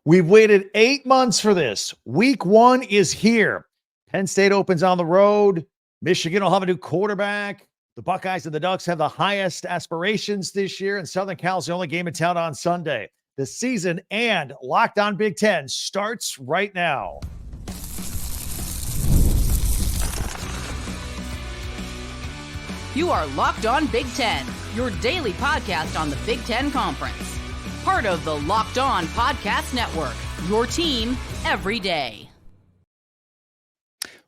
We've waited 8 months for this. Week 1 is here. Penn State opens on the road. Michigan will have a new quarterback. The Buckeyes and the Ducks have the highest aspirations this year, and Southern Cal's the only game in town on Sunday. The season and Locked On Big Ten starts right now. You are Locked On Big Ten, your daily podcast on the Big Ten Conference. Part of the Locked On Podcast Network, your team every day.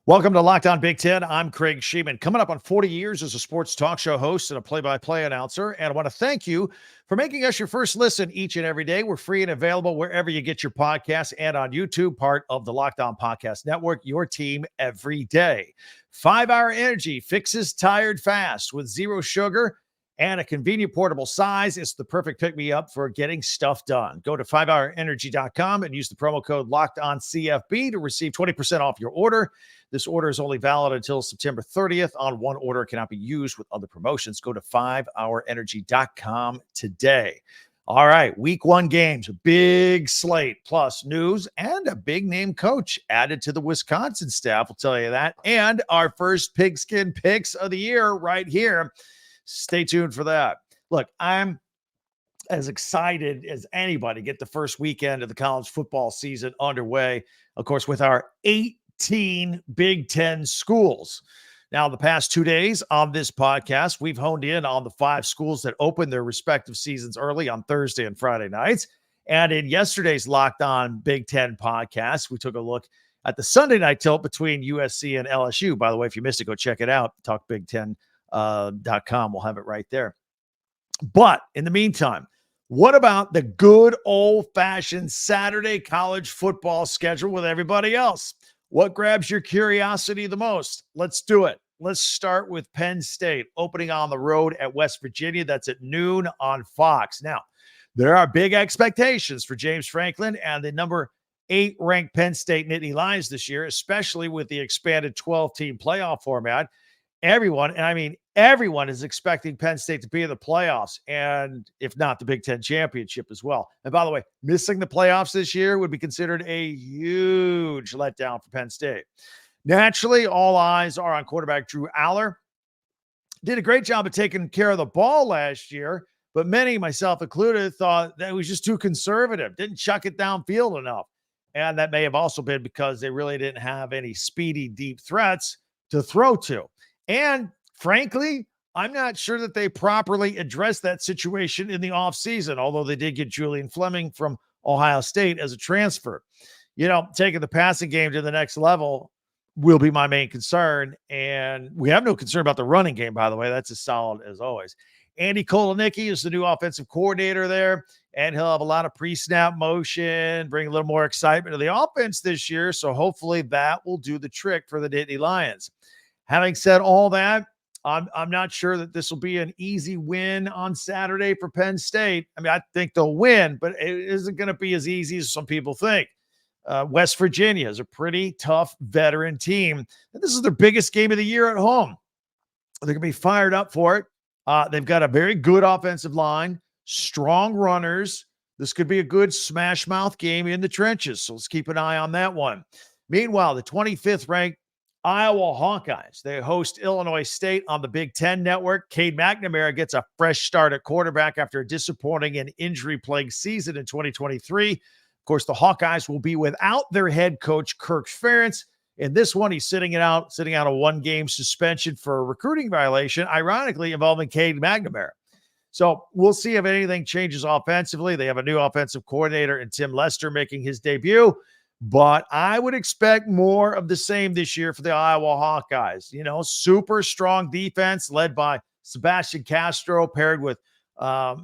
Welcome to Locked On Big Ten. I'm Craig Sheeman. Coming up on 40 years as a sports talk show host and a play-by-play announcer. And I want to thank you for making us your first listen each and every day. We're free and available wherever you get your podcasts and on YouTube, part of the Locked On Podcast Network, your team every day. 5-Hour Energy fixes tired fast with zero sugar and a convenient portable size. It's the perfect pick-me-up for getting stuff done. Go to 5hourenergy.com and use the promo code LOCKEDONCFB to receive 20% off your order. This order is only valid until September 30th. On one order, it cannot be used with other promotions. Go to 5hourenergy.com today. All right, week 1 games, a big slate, plus news and a big-name coach added to the Wisconsin staff. We'll tell you that. And our first Pigskin picks of the year right here. Stay tuned for that. Look, I'm as excited as anybody to get the first weekend of the college football season underway, of course, with our 18 Big Ten schools. Now, the past 2 days on this podcast, we've honed in on the 5 schools that opened their respective seasons early on Thursday and Friday nights. And in yesterday's Locked On Big Ten podcast, we took a look at the Sunday night tilt between USC and LSU. By the way, if you missed it, go check it out. TalkBig10.com. We'll have it right there. But in the meantime, what about the good old-fashioned Saturday college football schedule with everybody else? What grabs your curiosity the most? Let's do it. Let's start with Penn State opening on the road at West Virginia. That's at noon on Fox. Now, there are big expectations for James Franklin and the number 8 ranked Penn State Nittany Lions this year, especially with the expanded 12-team playoff format. Everyone, and I mean everyone, is expecting Penn State to be in the playoffs, and if not, the Big Ten championship as well. And by the way, missing the playoffs this year would be considered a huge letdown for Penn State. Naturally, all eyes are on quarterback Drew Aller. Did a great job of taking care of the ball last year, but many, myself included, thought that he was just too conservative, didn't chuck it downfield enough. And that may have also been because they really didn't have any speedy, deep threats to throw to. And frankly, I'm not sure that they properly addressed that situation in the offseason, although they did get Julian Fleming from Ohio State as a transfer. You know, taking the passing game to the next level will be my main concern. And we have no concern about the running game, by the way. That's as solid as always. Andy Kolonicki is the new offensive coordinator there, and he'll have a lot of pre-snap motion, bring a little more excitement to the offense this year. So hopefully that will do the trick for the Nittany Lions. Having said all that, I'm not sure that this will be an easy win on Saturday for Penn State. I mean, I think they'll win, but it isn't going to be as easy as some people think. West Virginia is a pretty tough veteran team, and this is their biggest game of the year at home. They're going to be fired up for it. They've got a very good offensive line, strong runners. This could be a good smash mouth game in the trenches, so let's keep an eye on that one. Meanwhile, the 25th ranked Iowa Hawkeyes, they host Illinois State on the Big Ten Network. Cade McNamara gets a fresh start at quarterback after a disappointing and injury-plagued season in 2023. Of course, the Hawkeyes will be without their head coach, Kirk Ferentz. In this one, he's sitting out a 1-game suspension for a recruiting violation, ironically involving Cade McNamara. So we'll see if anything changes offensively. They have a new offensive coordinator in Tim Lester making his debut. But I would expect more of the same this year for the Iowa Hawkeyes. You know, super strong defense led by Sebastian Castro paired with, a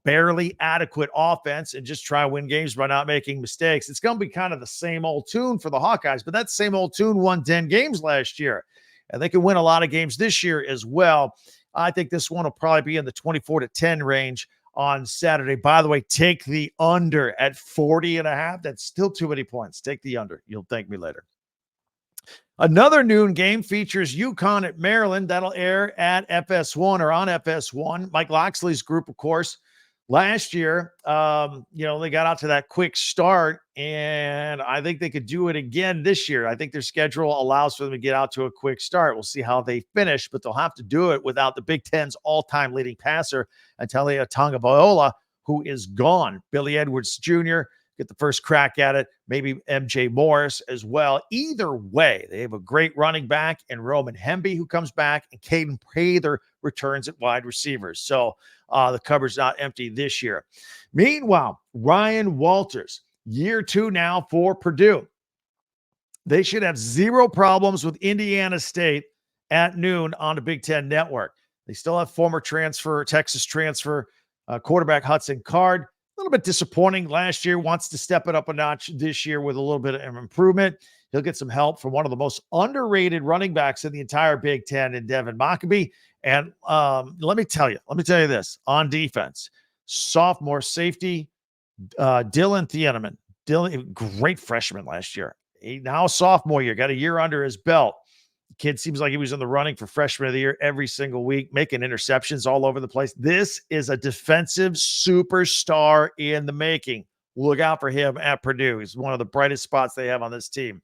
barely adequate offense, and just try to win games by not making mistakes. It's going to be kind of the same old tune for the Hawkeyes, but that same old tune won 10 games last year, and they can win a lot of games this year as well. I think this one will probably be in the 24-10 range on Saturday. By the way, take the under at 40.5. That's still too many points. Take the under. You'll thank me later. Another noon game features UConn at Maryland. That'll air at FS1 or on FS1. Mike Loxley's group, of course, Last year, they got out to that quick start, and I think they could do it again this year. I think their schedule allows for them to get out to a quick start. We'll see how they finish, but they'll have to do it without the Big Ten's all-time leading passer, Talia Tagovailoa, who is gone. Billy Edwards Jr. get the first crack at it, maybe MJ Morris as well. Either way, they have a great running back in Roman Hemby, who comes back, and Caden Prather returns at wide receivers. So the cupboard's not empty this year. Meanwhile, Ryan Walters, year 2 now for Purdue. They should have zero problems with Indiana State at noon on the Big Ten Network. They still have former Texas transfer, quarterback Hudson Card. A little bit disappointing last year, wants to step it up a notch this year with a little bit of improvement. He'll get some help from one of the most underrated running backs in the entire Big Ten in Devin Mockabee. And let me tell you this on defense, sophomore safety, Dylan Thieneman. Dylan, great freshman last year. He now a sophomore year, got a year under his belt. The kid seems like he was in the running for freshman of the year every single week, making interceptions all over the place. This is a defensive superstar in the making. Look out for him at Purdue. He's one of the brightest spots they have on this team.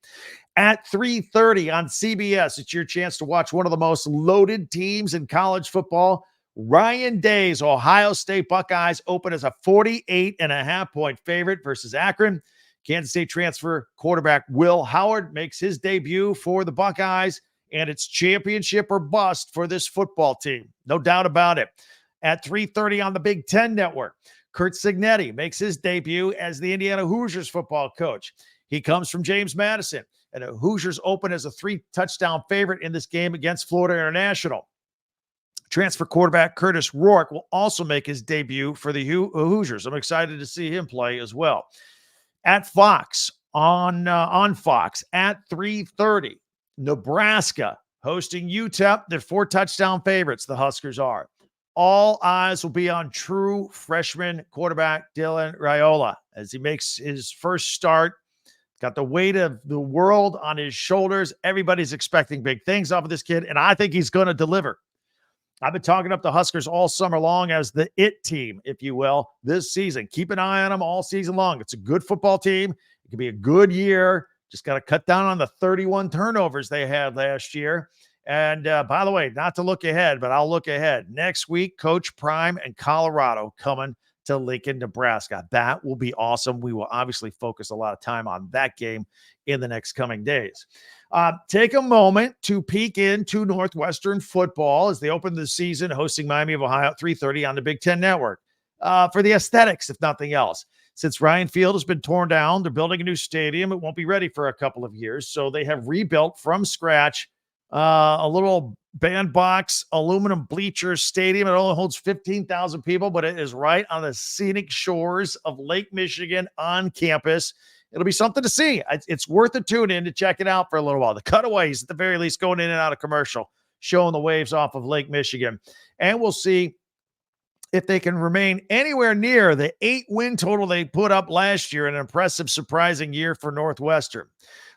At 3:30 on CBS, it's your chance to watch one of the most loaded teams in college football. Ryan Day's Ohio State Buckeyes open as a 48.5-point favorite versus Akron. Kansas State transfer quarterback Will Howard makes his debut for the Buckeyes, and it's championship or bust for this football team. No doubt about it. At 3:30 on the Big Ten Network, Kurt Cignetti makes his debut as the Indiana Hoosiers football coach. He comes from James Madison, and the Hoosiers open as a 3-touchdown favorite in this game against Florida International. Transfer quarterback Curtis Rourke will also make his debut for the Hoosiers. I'm excited to see him play as well. At Fox, on Fox, at 3:30, Nebraska hosting UTEP. They're 4-touchdown favorites, the Huskers are. All eyes will be on true freshman quarterback Dylan Raiola as he makes his first start. Got the weight of the world on his shoulders. Everybody's expecting big things off of this kid, and I think he's going to deliver. I've been talking up the Huskers all summer long as the it team, if you will, this season. Keep an eye on them all season long. It's a good football team. It could be a good year. Just got to cut down on the 31 turnovers they had last year. And by the way, not to look ahead, but I'll look ahead. Next week, Coach Prime and Colorado coming to Lincoln, Nebraska. That will be awesome. We will obviously focus a lot of time on that game in the next coming days. Take a moment to peek into Northwestern football as they open the season hosting Miami of Ohio at 3:30 on the Big Ten Network. For the aesthetics, if nothing else. Since Ryan Field has been torn down, they're building a new stadium. It won't be ready for a couple of years. So they have rebuilt from scratch a little bandbox aluminum bleacher stadium. It only holds 15,000 people, but it is right on the scenic shores of Lake Michigan on campus. It'll be something to see. It's worth a tune in to check it out for a little while. The cutaways, at the very least, going in and out of commercial, showing the waves off of Lake Michigan. And we'll see if they can remain anywhere near the 8-win total they put up last year, an impressive, surprising year for Northwestern.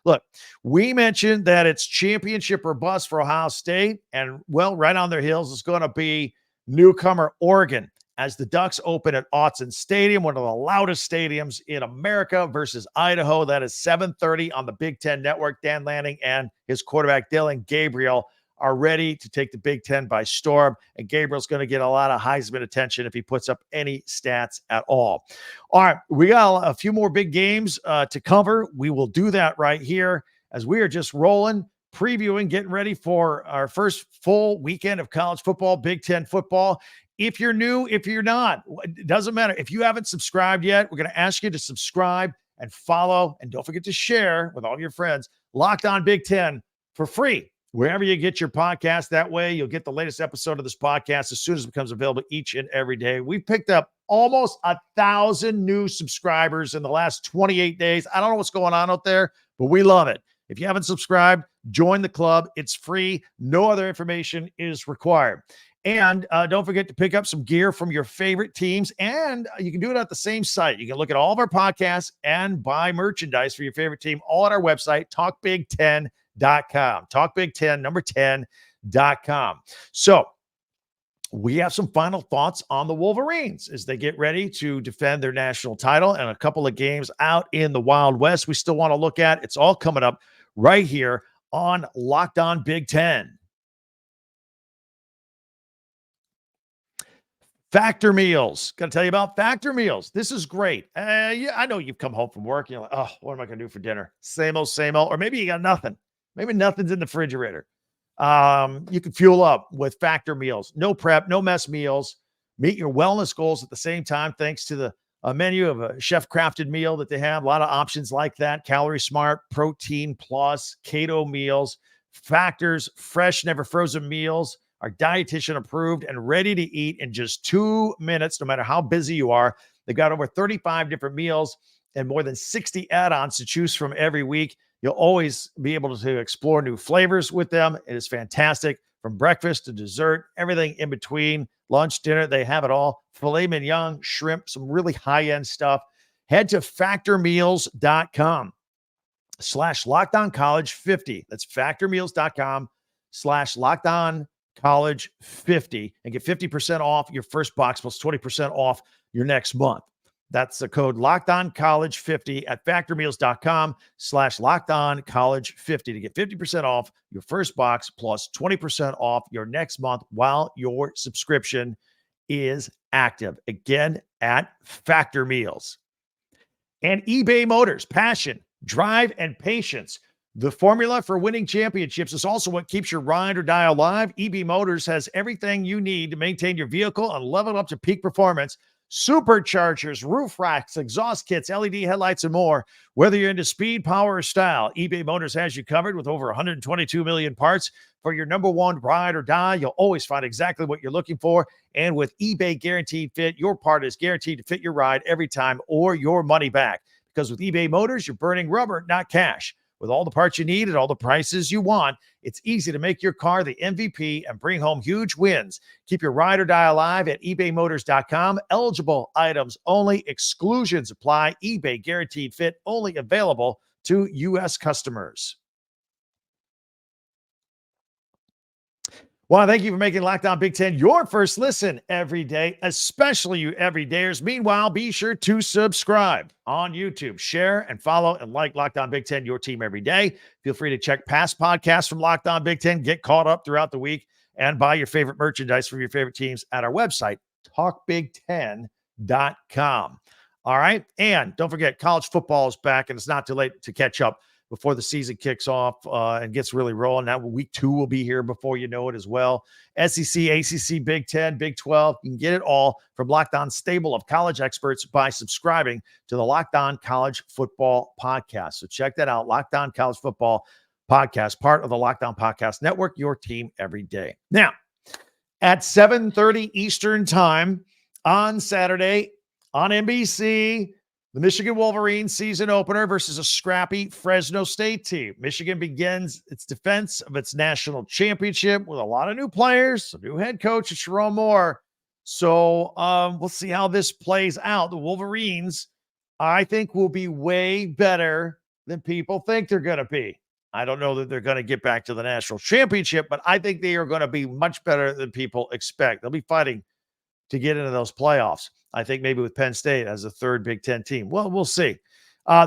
Look, we mentioned that it's championship or bust for Ohio State, and, well, right on their heels is going to be newcomer Oregon as the Ducks open at Autzen Stadium, one of the loudest stadiums in America, versus Idaho. That is 7:30 on the Big Ten Network. Dan Lanning and his quarterback Dillon Gabriel are ready to take the Big Ten by storm, and Gabriel's going to get a lot of Heisman attention if he puts up any stats at all. All right, we got a few more big games to cover. We will do that right here as we are just rolling, previewing, getting ready for our first full weekend of college football, Big Ten football. If you're new, if you're not, it doesn't matter. If you haven't subscribed yet, we're going to ask you to subscribe and follow, and don't forget to share with all of your friends Locked On Big Ten for free wherever you get your podcast. That way you'll get the latest episode of this podcast as soon as it becomes available each and every day. We've picked up almost 1,000 new subscribers in the last 28 days. I don't know what's going on out there, but we love it. If you haven't subscribed, join the club. It's free. No other information is required. And don't forget to pick up some gear from your favorite teams. And you can do it at the same site. You can look at all of our podcasts and buy merchandise for your favorite team, all at our website, talkbig10.com. Talkbig10, number 10.com. So we have some final thoughts on the Wolverines as they get ready to defend their national title and a couple of games out in the Wild West we still want to look at. It's all coming up right here on Locked On Big Ten. Factor meals. Got to tell you about Factor meals. This is great. Yeah, I know you've come home from work. You're like, oh, what am I going to do for dinner? Same old, same old. Or maybe you got nothing. Maybe nothing's in the refrigerator. You can fuel up with Factor meals. No prep, no mess meals. Meet your wellness goals at the same time thanks to the menu of a chef-crafted meal that they have. A lot of options like that. Calorie Smart, Protein Plus, Keto meals, Factor's fresh, never frozen meals are dietitian approved and ready to eat in just 2 minutes, no matter how busy you are. They've got over 35 different meals and more than 60 add-ons to choose from every week. You'll always be able to explore new flavors with them. It is fantastic. From breakfast to dessert, everything in between, lunch, dinner, they have it all. Filet mignon, shrimp, some really high-end stuff. Head to factormeals.com/LockedOnCollege50. That's factormeals.com/LockedOnCollege50 and get 50% off your first box plus 20% off your next month. That's the code LockedOnCollege50 at factormeals.com/LockedOnCollege50 to get 50% off your first box plus 20% off your next month while your subscription is active. Again, at Factor Meals. And eBay Motors, passion, drive, and patience. The formula for winning championships is also what keeps your ride or die alive. eBay Motors has everything you need to maintain your vehicle and level up to peak performance. Superchargers, roof racks, exhaust kits, LED headlights, and more. Whether you're into speed, power, or style, eBay Motors has you covered with over 122 million parts. For your number one ride or die, you'll always find exactly what you're looking for. And with eBay Guaranteed Fit, your part is guaranteed to fit your ride every time or your money back. Because with eBay Motors, you're burning rubber, not cash. With all the parts you need at all the prices you want, it's easy to make your car the MVP and bring home huge wins. Keep your ride or die alive at ebaymotors.com. Eligible items only. Exclusions apply. eBay Guaranteed Fit only available to U.S. customers. Well, thank you for making Locked On Big Ten your first listen every day, especially you everydayers. Meanwhile, be sure to subscribe on YouTube, share and follow and like Locked On Big Ten, your team every day. Feel free to check past podcasts from Locked On Big Ten, get caught up throughout the week, and buy your favorite merchandise from your favorite teams at our website, talkbig10.com. All right. And don't forget, college football is back, and it's not too late to catch up before the season kicks off and gets really rolling. Now, week 2 will be here before you know it as well. SEC, ACC, Big 10, Big 12. You can get it all from Locked On's stable of college experts by subscribing to the Locked On College Football Podcast. So check that out, Locked On College Football Podcast, part of the Locked On Podcast Network, your team every day. Now, at 7:30 Eastern Time on Saturday on NBC, the Michigan Wolverines season opener versus a scrappy Fresno State team. Michigan begins its defense of its national championship with a lot of new players, a new head coach, Sharon Moore. So we'll see how this plays out. The Wolverines, I think, will be way better than people think they're going to be. I don't know that they're going to get back to the national championship, but I think they are going to be much better than people expect. They'll be fighting to get into those playoffs. I think maybe with Penn State as a third Big Ten team. Well, we'll see.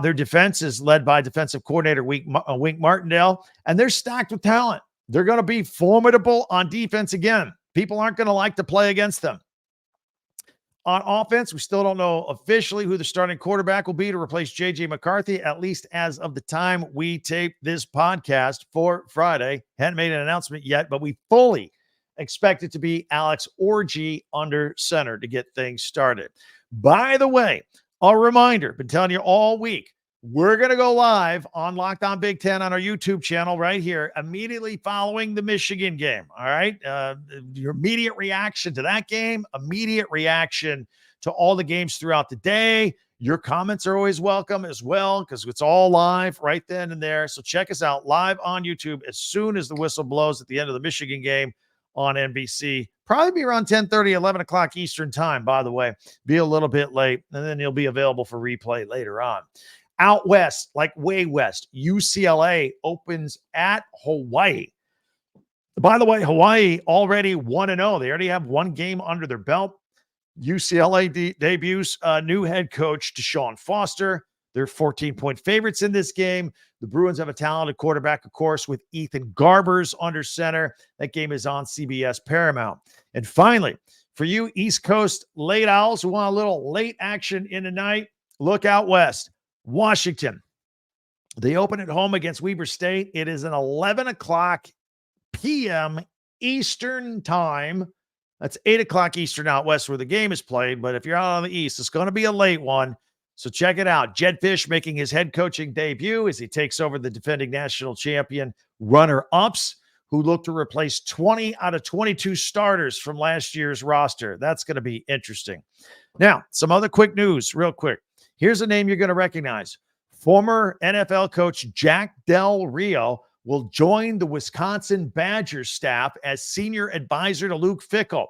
Their defense is led by defensive coordinator Wink Martindale, and they're stacked with talent. They're going to be formidable on defense again. People aren't going to like to play against them. On offense, we still don't know officially who the starting quarterback will be to replace J.J. McCarthy, at least as of the time we tape this podcast for Friday. Hadn't made an announcement yet, but we fully expect it to be Alex Orji under center to get things started. By the way, a reminder, been telling you all week, we're going to go live on Locked On Big Ten on our YouTube channel right here immediately following the Michigan game. All right. Your immediate reaction to that game, immediate reaction to all the games throughout the day. Your comments are always welcome as well because it's all live right then and there. So check us out live on YouTube as soon as the whistle blows at the end of the Michigan game on NBC. Probably be around 10:30, 11 o'clock Eastern time, by the way. Be a little bit late, and then you'll be available for replay later on. Out west, like way west, UCLA opens at Hawaii. By the way, Hawaii already 1-0. They already have one game under their belt. UCLA debuts new head coach Deshaun Foster. They're 14-point favorites in this game. The Bruins have a talented quarterback, of course, with Ethan Garbers under center. That game is on CBS Paramount. And finally, for you East Coast late owls who want a little late action in the night, look out west. Washington. They open at home against Weber State. It is an 11 o'clock p.m. Eastern time. That's 8 o'clock Eastern out west where the game is played. But if you're out on the East, it's going to be a late one. So check it out. Jed Fish making his head coaching debut as he takes over the defending national champion runner-ups who look to replace 20 out of 22 starters from last year's roster. That's going to be interesting. Now, some other quick news real quick. Here's a name you're going to recognize. Former NFL coach Jack Del Rio will join the Wisconsin Badgers staff as senior advisor to Luke Fickell.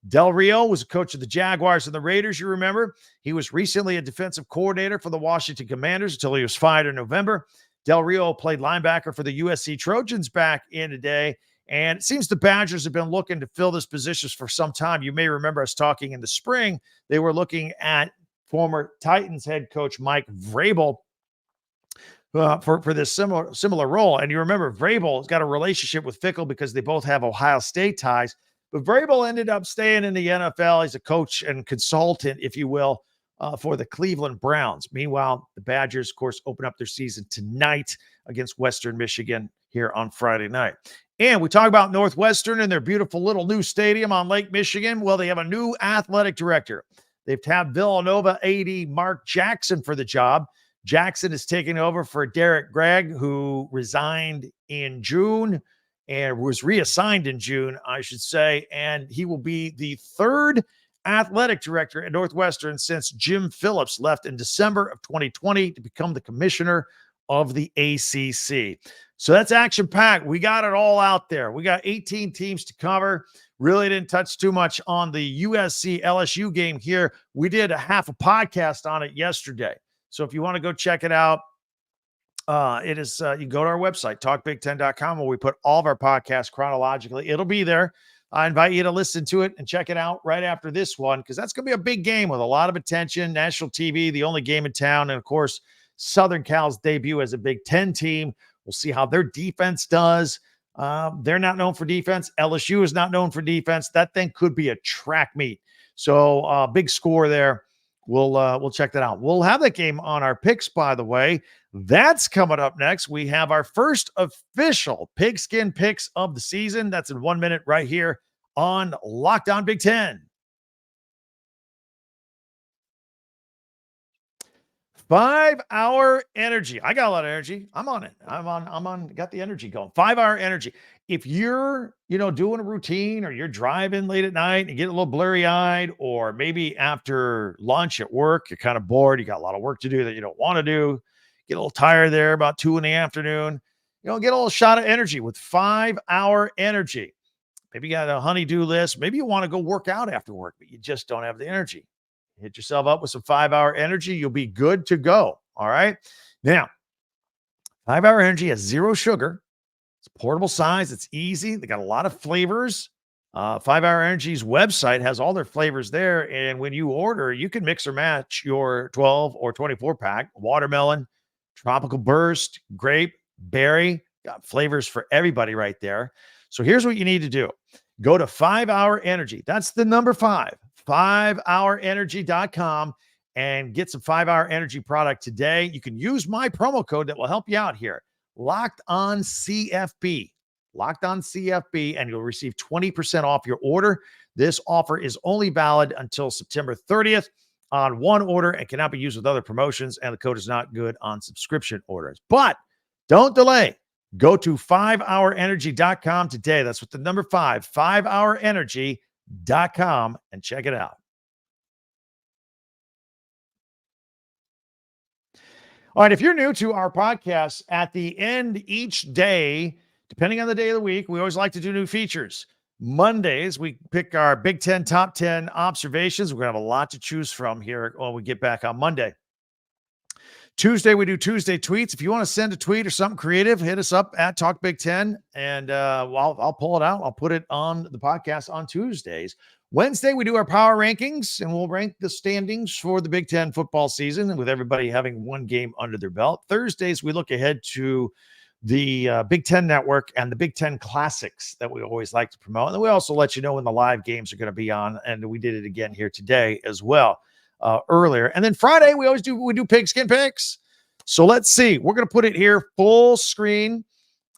Del Rio was a coach of the Jaguars and the Raiders, you remember. He was recently a defensive coordinator for the Washington Commanders until he was fired in November. Del Rio played linebacker for the USC Trojans back in the day, and it seems the Badgers have been looking to fill this position for some time. You may remember us talking in the spring. They were looking at former Titans head coach Mike Vrabel for this similar role. And you remember Vrabel has got a relationship with Fickell because they both have Ohio State ties. But Vrabel ended up staying in the NFL. He's a coach and consultant, if you will, for the Cleveland Browns. Meanwhile, the Badgers, of course, open up their season tonight against Western Michigan here on Friday night. And we talk about Northwestern and their beautiful little new stadium on Lake Michigan. Well, they have a new athletic director. They've tapped Villanova AD Mark Jackson for the job. Jackson is taking over for Derek Gregg, who resigned in June and was reassigned in June, I should say. And he will be the third athletic director at Northwestern since Jim Phillips left in December of 2020 to become the commissioner of the ACC. So that's action-packed. We got it all out there. We got 18 teams to cover. Really didn't touch too much on the USC LSU game here. We did a half a podcast on it yesterday. So if you want to go check it out, it is you can go to our website, talkbig10.com, where we put all of our podcasts chronologically. It'll be there. I invite you to listen to it and check it out right after this one, because that's going to be a big game with a lot of attention. National TV, the only game in town. And, of course, Southern Cal's debut as a Big Ten team. We'll see how their defense does. They're not known for defense. LSU is not known for defense. That thing could be a track meet. So big score there. We'll check that out. We'll have that game on our picks, by the way. That's coming up next. We have our first official Pigskin picks of the season. That's in 1 minute right here on Locked On Big Ten. 5 Hour Energy. I got a lot of energy. I'm on it. Got the energy going. 5 Hour Energy. If you're, doing a routine, or you're driving late at night and you get a little blurry eyed, or maybe after lunch at work, you're kind of bored. You got a lot of work to do that you don't want to do. Get a little tired there about 2 p.m. Get a little shot of energy with 5 Hour Energy. Maybe you got a honey-do list. Maybe you want to go work out after work, but you just don't have the energy. Hit yourself up with some 5 Hour Energy. You'll be good to go. All right. Now, 5 Hour Energy has zero sugar. It's portable size. It's easy. They got a lot of flavors. 5 Hour Energy's website has all their flavors there. And when you order, you can mix or match your 12 or 24 pack. Watermelon, tropical burst, grape, berry. Got flavors for everybody right there. So here's what you need to do. Go to 5 Hour Energy. That's the number 5. 5hourenergy.com and get some 5 Hour Energy product today. You can use my promo code that will help you out here. Locked on CFB. Locked on CFB, and you'll receive 20% off your order. This offer is only valid until September 30th on one order and cannot be used with other promotions, and the code is not good on subscription orders. But don't delay. Go to 5hourenergy.com today. That's with the number 5, 5hourenergy.com, and check it out. All right, if you're new to our podcast, at the end each day, depending on the day of the week, we always like to do new features. Mondays, we pick our Big Ten top 10 observations. We're going to have a lot to choose from here when we get back on Monday. Tuesday, we do Tuesday tweets. If you want to send a tweet or something creative, hit us up at Talk Big Ten, and I'll pull it out. I'll put it on the podcast on Tuesdays. Wednesday, we do our power rankings, and we'll rank the standings for the Big Ten football season with everybody having one game under their belt. Thursdays, we look ahead to the Big Ten Network and the Big Ten Classics that we always like to promote. And then we also let you know when the live games are going to be on, and we did it again here today as well earlier. And then Friday, we do Pigskin Picks. So let's see. We're going to put it here full screen.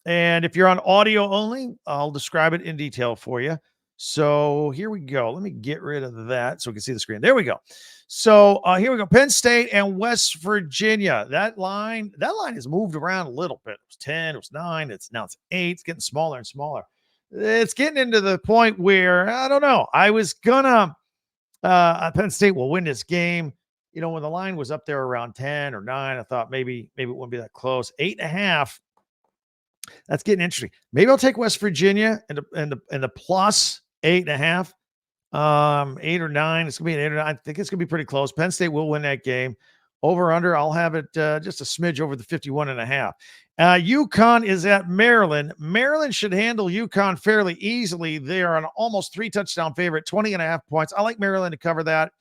And if you're on audio only, I'll describe it in detail for you. So here we go. Let me get rid of that so we can see the screen. There we go. So here we go. Penn State and West Virginia. That line has moved around a little bit. It was 10, it was 9, now it's 8. It's getting smaller and smaller. It's getting into the point where I don't know. I was gonna Penn State will win this game. You know, when the line was up there around 10 or 9, I thought maybe it wouldn't be that close. 8.5. That's getting interesting. Maybe I'll take West Virginia and the plus 8.5. 8 or 9. It's gonna be an 8 or 9. I think it's gonna be pretty close. Penn State will win that game. Over under, I'll have it just a smidge over the 51.5. UConn is at Maryland. Maryland should handle UConn fairly easily. They are an almost 3-touchdown favorite, 20.5 points. I like Maryland to cover that.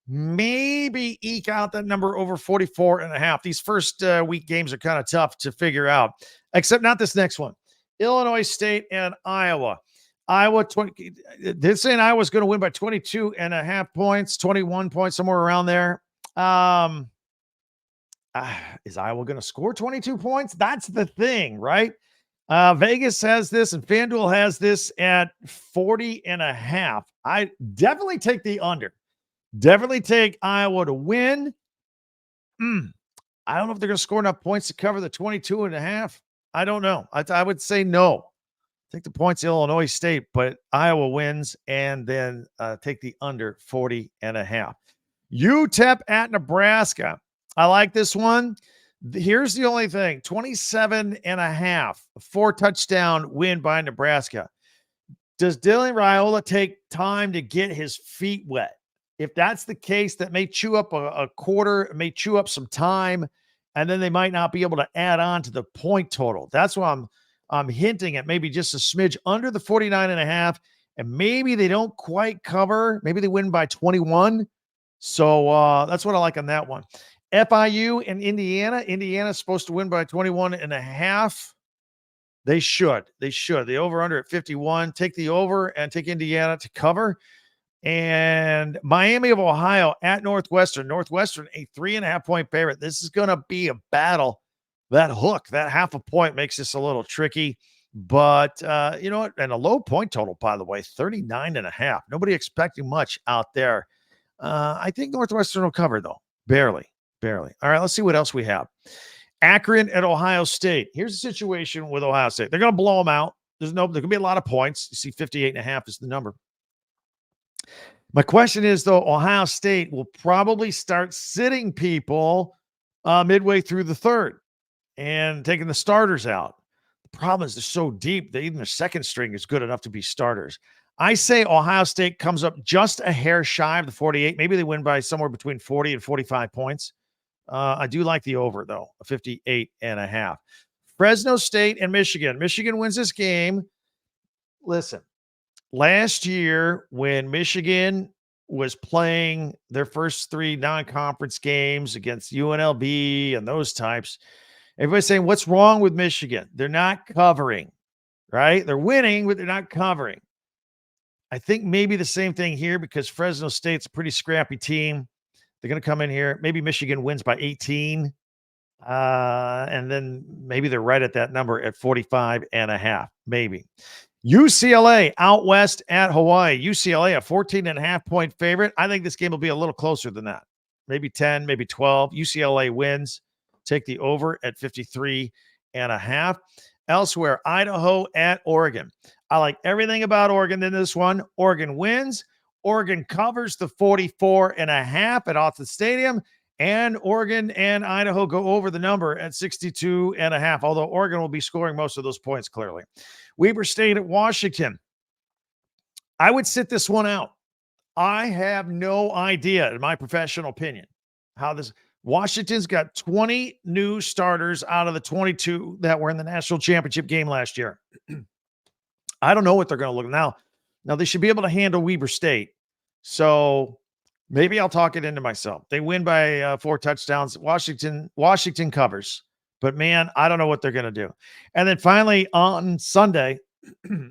Maybe eke out that number over 44.5. These first week games are kind of tough to figure out, except not this next one. Illinois State and Iowa. Iowa, they're saying Iowa's going to win by 22.5 points, 21 points, somewhere around there. Is Iowa going to score 22 points? That's the thing, right? Vegas has this and FanDuel has this at 40.5. I definitely take the under. Definitely take Iowa to win. I don't know if they're going to score enough points to cover the 22.5. I don't know. I would say no. Take the points, Illinois State, but Iowa wins, and then take the under 40.5. UTEP at Nebraska. I like this one. Here's the only thing. 27.5, a 4-touchdown win by Nebraska. Does Dylan Raiola take time to get his feet wet? If that's the case, that may chew up a quarter, may chew up some time, and then they might not be able to add on to the point total. That's why I'm hinting at maybe just a smidge under the 49.5, and maybe they don't quite cover. Maybe they win by 21. So that's what I like on that one. FIU and Indiana. Indiana's supposed to win by 21.5. They should. The over-under at 51. Take the over and take Indiana to cover. And Miami of Ohio at Northwestern. Northwestern, a 3.5-point favorite. This is going to be a battle. That hook, that half a point makes this a little tricky. But you know what? And a low point total, by the way, 39.5. Nobody expecting much out there. I think Northwestern will cover, though. Barely. All right, let's see what else we have. Akron at Ohio State. Here's the situation with Ohio State. They're going to blow them out. There's going to be a lot of points. You see 58.5 is the number. My question is, though, Ohio State will probably start sitting people midway through the third and taking the starters out. The problem is they're so deep that even their second string is good enough to be starters. I say Ohio State comes up just a hair shy of the 48. Maybe they win by somewhere between 40 and 45 points. I do like the over, though, 58.5. Fresno State and Michigan. Michigan wins this game. Listen, last year when Michigan was playing their first 3 non-conference games against UNLV and those types, everybody's saying, what's wrong with Michigan? They're not covering, right? They're winning, but they're not covering. I think maybe the same thing here because Fresno State's a pretty scrappy team. They're going to come in here. Maybe Michigan wins by 18. And then maybe they're right at that number at 45.5. Maybe. UCLA out west at Hawaii. UCLA, a 14.5-point favorite. I think this game will be a little closer than that. Maybe 10, maybe 12. UCLA wins. Take the over at 53.5. Elsewhere, Idaho at Oregon. I like everything about Oregon in this one. Oregon wins. Oregon covers the 44.5 at Autzen Stadium. And Oregon and Idaho go over the number at 62.5, although Oregon will be scoring most of those points, clearly. Weber State at Washington. I would sit this one out. I have no idea, in my professional opinion, how this Washington's got 20 new starters out of the 22 that were in the national championship game last year. I don't know what they're going to look now. Now they should be able to handle Weber State. So maybe I'll talk it into myself. They win by 4 touchdowns. Washington covers. But man, I don't know what they're going to do. And then finally on Sunday,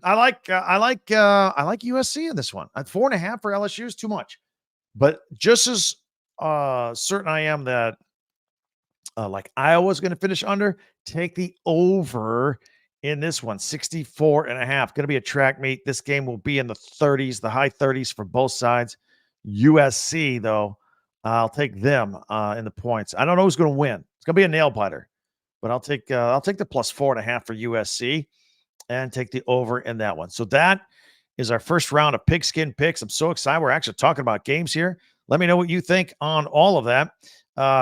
I like USC in this one. At 4.5 for LSU is too much. But just as certain I am that like Iowa's going to finish under, take the over in this one, 64.5. Going to be a track meet. This game will be in the 30s, the high 30s for both sides. USC, though, I'll take them in the points. I don't know who's going to win. It's going to be a nail biter, but I'll take the plus 4.5 for USC and take the over in that one. So that is our first round of Pigskin picks. I'm so excited. We're actually talking about games here. Let me know what you think on all of that.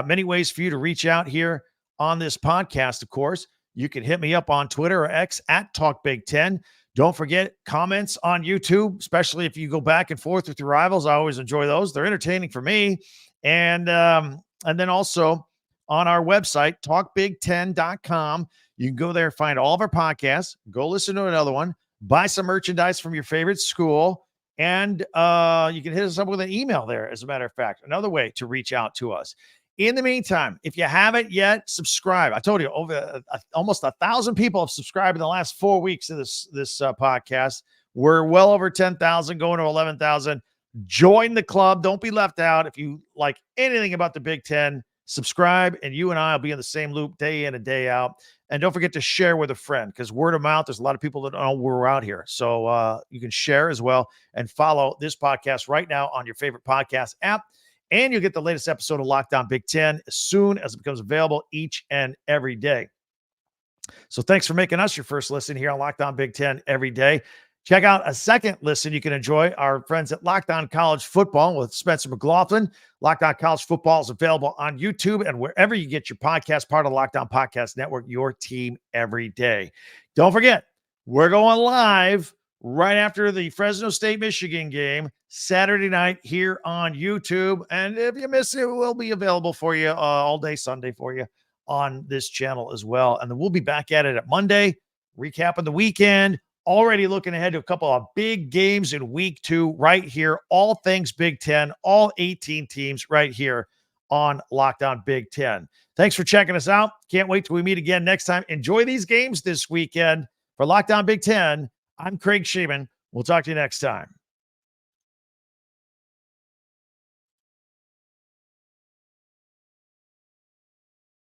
Many ways for you to reach out here on this podcast, of course. You can hit me up on Twitter or X at TalkBig10. Don't forget comments on YouTube, especially if you go back and forth with your rivals. I always enjoy those. They're entertaining for me. And then also on our website, talkbig10.com. You can go there, find all of our podcasts, go listen to another one, buy some merchandise from your favorite school, and you can hit us up with an email there, as a matter of fact. Another way to reach out to us. In the meantime, if you haven't yet, subscribe. I told you almost 1,000 people have subscribed in the last 4 weeks of this podcast. We're well over 10,000, going to 11,000. Join the club. Don't be left out. If you like anything about the Big Ten, subscribe, and you and I will be in the same loop day in and day out. And don't forget to share with a friend, because word of mouth, there's a lot of people that don't know we're out here. So you can share as well and follow this podcast right now on your favorite podcast app. And you'll get the latest episode of Locked On Big Ten as soon as it becomes available each and every day. So thanks for making us your first listen here on Locked On Big Ten every day. Check out a second listen you can enjoy. Our friends at Locked On College Football with Spencer McLaughlin. Locked On College Football is available on YouTube and wherever you get your podcast, part of the Locked On Podcast Network, your team every day. Don't forget, we're going live right after the Fresno State Michigan game, Saturday night here on YouTube. And if you miss it, it will be available for you all day Sunday for you on this channel as well. And then we'll be back at it at Monday, recapping the weekend, already looking ahead to a couple of big games in week 2 right here. All things Big Ten, all 18 teams right here on Locked On Big Ten. Thanks for checking us out. Can't wait till we meet again next time. Enjoy these games this weekend. For Locked On Big Ten, I'm Craig Sheeman. We'll talk to you next time.